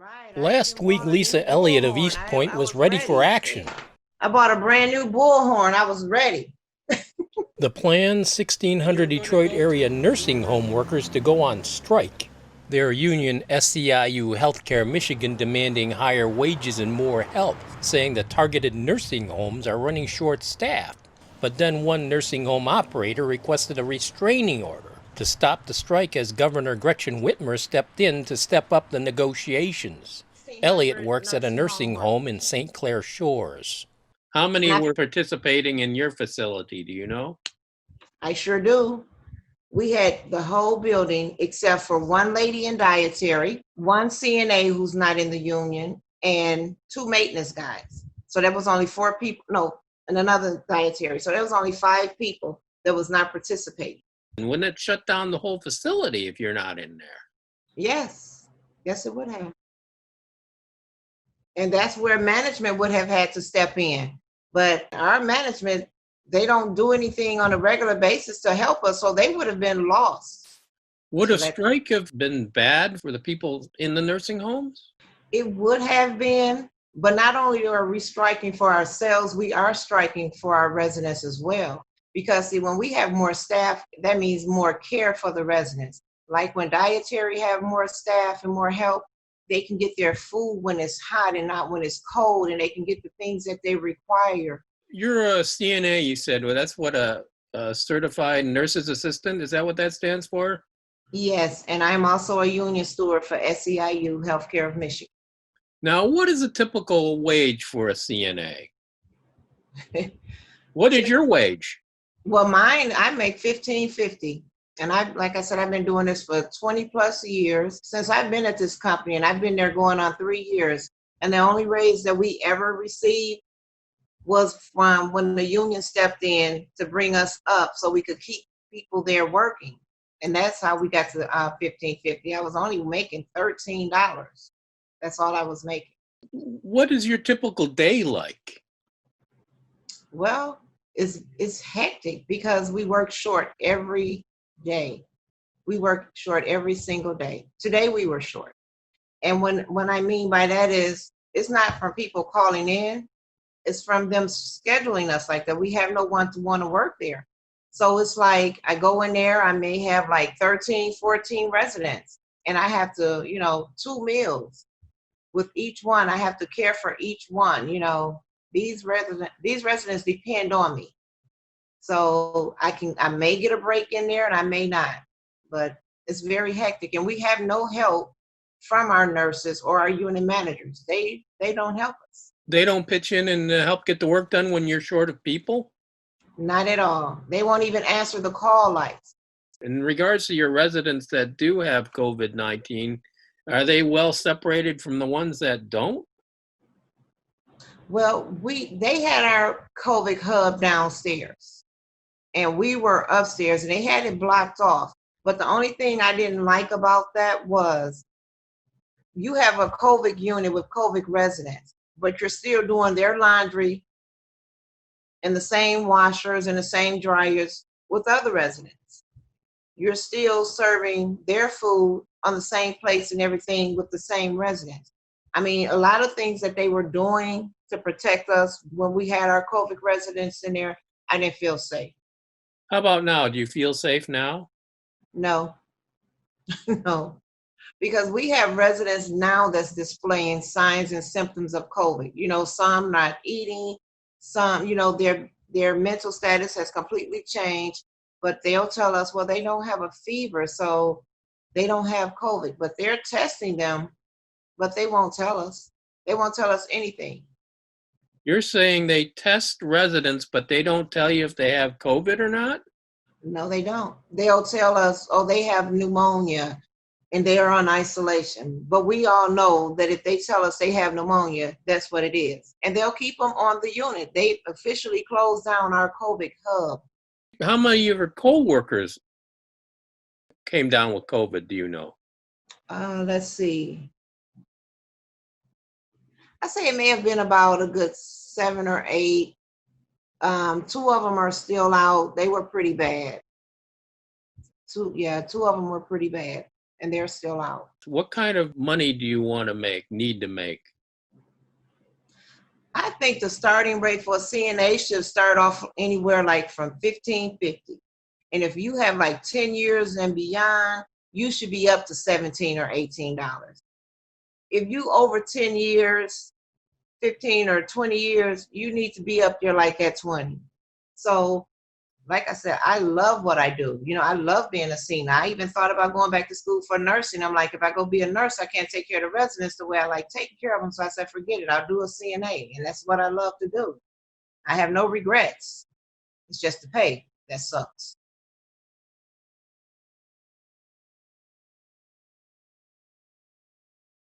right. I Last even week, bought a new Lisa Elliott of bullhorn. East Point I was was ready for ready. action. I bought a brand new bullhorn. I was ready. The planned 1,600 Detroit area nursing home workers to go on strike. Their union, SEIU Healthcare Michigan, demanding higher wages and more help, saying the targeted nursing homes are running short-staffed. But then one nursing home operator requested a restraining order to stop the strike as Governor Gretchen Whitmer stepped in to step up the negotiations. Elliott 1,600 works at a nursing home nursing workers. home in St. Clair Shores. How And many were participating in your facility? Do you know? I sure do. We had the whole building except for one lady in dietary, one CNA who's not in the union, and two maintenance guys. So there was only four people, no, and another dietary. So there was only five people that was not participating. And wouldn't it shut down the whole facility if you're not in there? Yes, yes, it would have. And that's where management would have had to step in. But our management, they don't do anything on a regular basis to help us, so they would have been lost. Would So a that strike have been bad for the people in the nursing homes? it would have been, but not only are we striking for ourselves, we are striking for our residents as well. Because see, when we have more staff, that means more care for the residents. Like when dietary have more staff and more help, they can get their food when it's hot and not when it's cold, and they can get the things that they require. You're a CNA, you said. Well, that's what a certified nurse's assistant. Is that what that stands for? Yes, and I'm also a union steward for SEIU Healthcare of Michigan. Now, what is a typical wage for a CNA? What is your wage? Well, mine, I make $15.50. And like I said, I've been doing this for 20 plus years since I've been at this company, and I've been there going on 3 years. And the only raise that we ever received was from when the union stepped in to bring us up so we could keep people there working. And that's how we got to 15.50. I was only making $13. That's all I was making. What is your typical day like? Well, it's hectic because we work short every day. We work short every single day. Today we were short. And when I mean by that is it's not from people calling in, it's from them scheduling us like that. We have no one to want to work there. So it's like I go in there, I may have like 13, 14 residents, and I have to, two meals with each one. I have to care for each one. These residents depend on me. So I may get a break in there and I may not, but it's very hectic. And we have no help from our nurses or our unit managers. They don't help us. They don't pitch in and help get the work done when you're short of people? Not at all. They won't even answer the call lights. In regards to your residents that do have COVID-19, are they well separated from the ones that don't? Well, they had our COVID hub downstairs and we were upstairs and they had it blocked off. But the only thing I didn't like about that was you have a COVID unit with COVID residents, but you're still doing their laundry in the same washers and the same dryers with other residents. You're still serving their food on the same plates and everything with the same residents. I mean, a lot of things that they were doing to protect us when we had our COVID residents in there, I didn't feel safe. How about now? Do you feel safe now? No, no, because we have residents now that's displaying signs and symptoms of COVID. Some not eating, some, their mental status has completely changed, but they'll tell us, well, they don't have a fever, so they don't have COVID, but they're testing them, but they won't tell us. They won't tell us anything. You're saying they test residents, but they don't tell you if they have COVID or not? No, they don't. They'll tell us, oh, they have pneumonia and they are on isolation. But we all know that if they tell us they have pneumonia, that's what it is. And they'll keep them on the unit. They officially closed down our COVID hub. How many of your coworkers came down with COVID, do you know? Let's see. I say it may have been about a good 7 or 8. Two of them are still out. They were pretty bad. Two of them were pretty bad, and they're still out. What kind of money do you want to make, need to make? I think the starting rate for a CNA should start off anywhere like from 1550. And if you have like 10 years and beyond, you should be up to 17 or $18. If you over 10 years, 15 or 20 years, you need to be up there like at 20. So, like I said, I love what I do. I love being a CNA. I even thought about going back to school for nursing. I'm like, if I go be a nurse, I can't take care of the residents the way I like taking care of them. So I said, forget it. I'll do a CNA. And that's what I love to do. I have no regrets. It's just the pay that sucks.